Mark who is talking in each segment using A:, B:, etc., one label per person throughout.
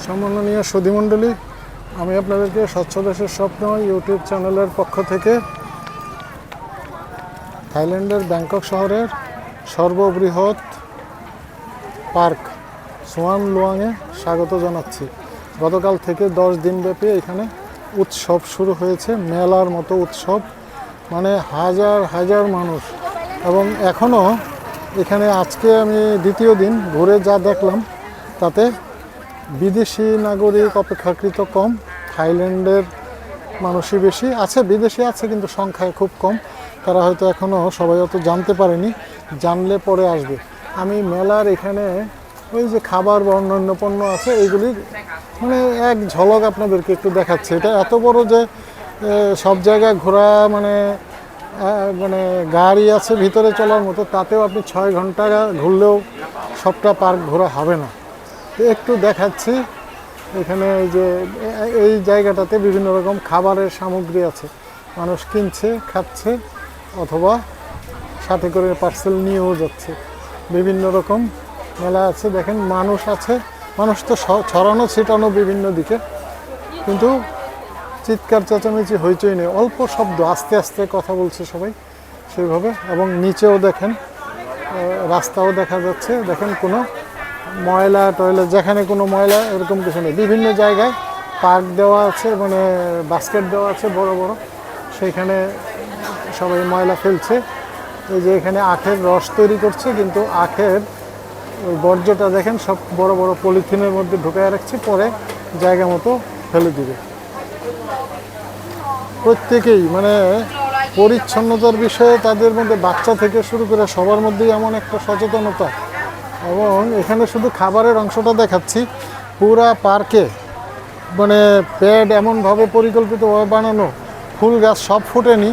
A: সম্মাননীয় সুধীমণ্ডলী, আমি আপনাদেরকে স্বচ্ছ দেশের স্বপ্ন ইউটিউব চ্যানেলের পক্ষ থেকে থাইল্যান্ডের ব্যাংকক শহরের সর্ববৃহৎ পার্ক সোয়ান লুয়াংয়ে স্বাগত জানাচ্ছি। গতকাল থেকে 10 দিনব্যাপী এখানে উৎসব শুরু হয়েছে, মেলার মতো উৎসব, মানে হাজার হাজার মানুষ। এবং এখনও এখানে আজকে আমি দ্বিতীয় দিন ঘুরে যা দেখলাম তাতে বিদেশি নাগরিক অপেক্ষাকৃত কম, থাইল্যান্ডের মানুষই বেশি আছে, বিদেশি আছে কিন্তু সংখ্যায় খুব কম। তারা হয়তো এখনও সবাই অত জানতে পারেনি, জানলে পরে আসবে। আমি মেলার এখানে ওই যে খাবার বা অন্যান্য পণ্য আছে এইগুলি মানে এক ঝলক আপনাদেরকে একটু দেখাচ্ছে। এটা এত বড় যে সব জায়গায় ঘোরা মানে মানে গাড়ি আছে ভিতরে চলার মতো, তাতেও আপনি 6 ঘন্টা ঘুরলেও সবটা পার্ক ঘোরা হবে না। একটু দেখাচ্ছি এখানে যে এই জায়গাটাতে বিভিন্ন রকম খাবারের সামগ্রী আছে, মানুষ কিনছে, খাচ্ছে অথবা সাথে করে পার্সেল নিয়েও যাচ্ছে। বিভিন্ন রকম মেলা আছে, দেখেন মানুষ আছে, মানুষ তো ছড়ানো ছিটানো বিভিন্ন দিকে, কিন্তু চিৎকার চেঁচামেচি হইচই নেই, অল্প শব্দ, আস্তে আস্তে কথা বলছে সবাই সেইভাবে। এবং নিচেও দেখেন রাস্তাও দেখা যাচ্ছে, দেখেন কোনো ময়লা টয়লেট, যেখানে কোনো ময়লা এরকম কিছু নেই। বিভিন্ন জায়গায় পার্ক দেওয়া আছে, মানে বাস্কেট দেওয়া আছে বড় বড়, সেইখানে সবাই ময়লা ফেলছে। এই যে এখানে আখের রস তৈরি করছে, কিন্তু আখের ওই বর্জ্যটা দেখেন সব বড় বড় পলিথিনের মধ্যে ঢুকায় রাখছে, পরে জায়গা মতো ফেলে দিবে। প্রত্যেকেই মানে পরিচ্ছন্নতার বিষয়ে তাদের মধ্যে বাচ্চা থেকে শুরু করে সবার মধ্যেই এমন একটা সচেতনতা। এবং এখানে শুধু খাবারের অংশটা দেখাচ্ছি, পুরা পার্কে মানে প্যাড এমনভাবে পরিকল্পিতভাবে বানানো, ফুল গাছ সব ফুটেনি,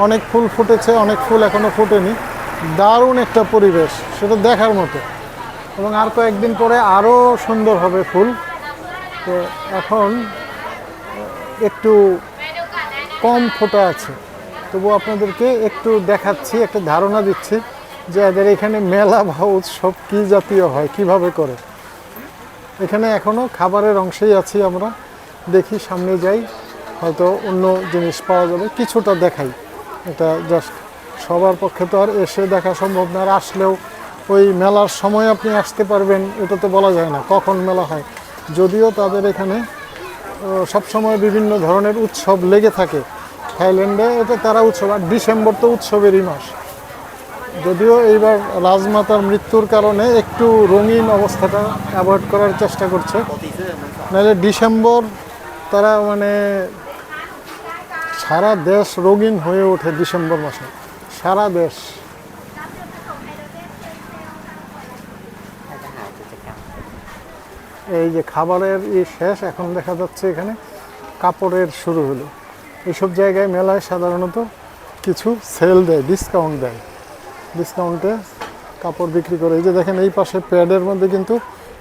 A: অনেক ফুল ফুটেছে, অনেক ফুল এখনও ফুটেনি। দারুণ একটা পরিবেশ, সেটা দেখার মতো। এবং আর কয়েকদিন পরে আরও সুন্দর হবে ফুল। তো এখন একটু কম ফোটা আছে, তবু আপনাদেরকে একটু দেখাচ্ছি, একটা ধারণা দিচ্ছি যে এদের এখানে মেলা বা উৎসব কী জাতীয় হয়, কিভাবে করে। এখানে এখনও খাবারের অংশেই আছি আমরা, দেখি সামনে যাই, হয়তো অন্য জিনিস পাওয়া যাবে, কিছুটা দেখাই। এটা জাস্ট সবার পক্ষে তো আর এসে দেখা সম্ভব না, আর আসলেও ওই মেলার সময় আপনি আসতে পারবেন এটা তো বলা যায় না কখন মেলা হয়। যদিও তাদের এখানে সবসময় বিভিন্ন ধরনের উৎসব লেগে থাকে থাইল্যান্ডে, এটা তারা উৎসব, আর ডিসেম্বর তো উৎসবেরই মাস। যদিও এইবার রাজমাতার মৃত্যুর কারণে একটু রঙিন অবস্থাটা অ্যাভয়েড করার চেষ্টা করছে, নাহলে ডিসেম্বর তারা মানে সারা দেশ রঙিন হয়ে ওঠে ডিসেম্বর মাসে, সারা দেশ। এই যে খাবারের শেষ, এখন দেখা যাচ্ছে এখানে কাপড়ের শুরু হলো। এইসব জায়গায় মেলায় সাধারণত কিছু সেল দেয়, ডিসকাউন্ট দেয়, ডিসকাউন্টে কাপড় বিক্রি করে। এই যে দেখেন এই পাশে প্যাডের মধ্যে কিন্তু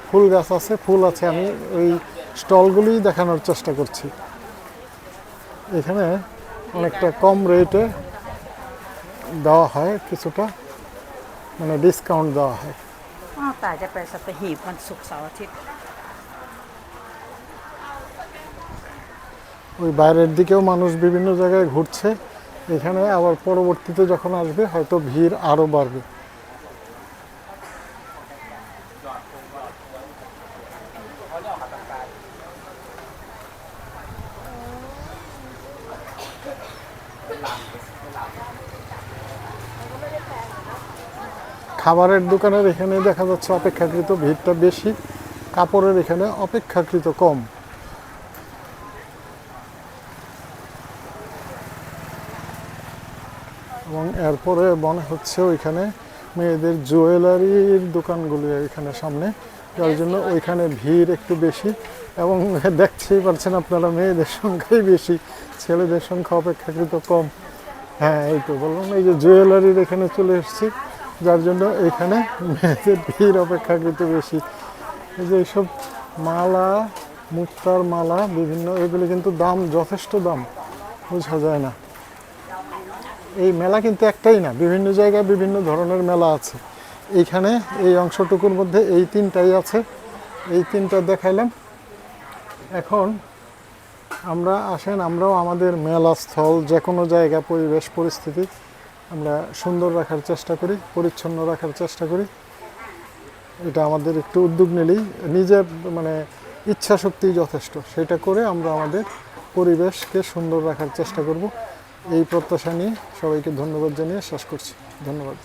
A: ফুল গাছ আছে, ফুল আছে, আমি ওই স্টলগুলি দেখানোর চেষ্টা করছি। এখানে অনেকটা কম রেটে দেওয়া হয়, কিছুটা মানে ডিসকাউন্ট দেওয়া হয়।
B: แต่จะไปสัตหีบวันศุกร์เสาร์อาทิตย์
A: ওই বাইরের দিকেও মানুষ বিভিন্ন জায়গায় ঘুরছে, এখানে আবার পরবর্তীতে যখন আসবে হয়তো ভিড় আরও বাড়বে। খাবারের দোকানের এখানে দেখা যাচ্ছে অপেক্ষাকৃত ভিড়টা বেশি, কাপড়ের এখানে অপেক্ষাকৃত কম। এবং এরপরে মনে হচ্ছে ওইখানে মেয়েদের জুয়েলারির দোকানগুলি এখানে সামনে, যার জন্য ওইখানে ভিড় একটু বেশি। এবং দেখতেই পাচ্ছেন আপনারা মেয়েদের সংখ্যাই বেশি, ছেলেদের সংখ্যা অপেক্ষাকৃত কম। হ্যাঁ, এই তো বললাম, এই যে জুয়েলারির এখানে চলে এসেছি, যার জন্য এখানে মেয়েদের ভিড় অপেক্ষাকৃত বেশি। এই যে এইসব মালা, মুক্তার মালা বিভিন্ন, এগুলি কিন্তু দাম যথেষ্ট দাম, বোঝা যায় না। এই মেলা কিন্তু একটাই না, বিভিন্ন জায়গায় বিভিন্ন ধরনের মেলা আছে। এইখানে এই অংশটুকুর মধ্যে এই তিনটাই আছে, এই তিনটা দেখাইলাম। এখন আমরা আসেন আমরাও আমাদের মেলা স্থল যে কোনো জায়গা পরিবেশ পরিস্থিতি আমরা সুন্দর রাখার চেষ্টা করি, পরিচ্ছন্ন রাখার চেষ্টা করি। এটা আমাদের একটু উদ্যোগ নিলেই নিজের মানে ইচ্ছা শক্তি যথেষ্ট, সেটা করে আমরা আমাদের পরিবেশকে সুন্দর রাখার চেষ্টা করব। এই প্রত্যাশা নিয়ে সবাইকে ধন্যবাদ জানিয়ে শেষ করছি। ধন্যবাদ।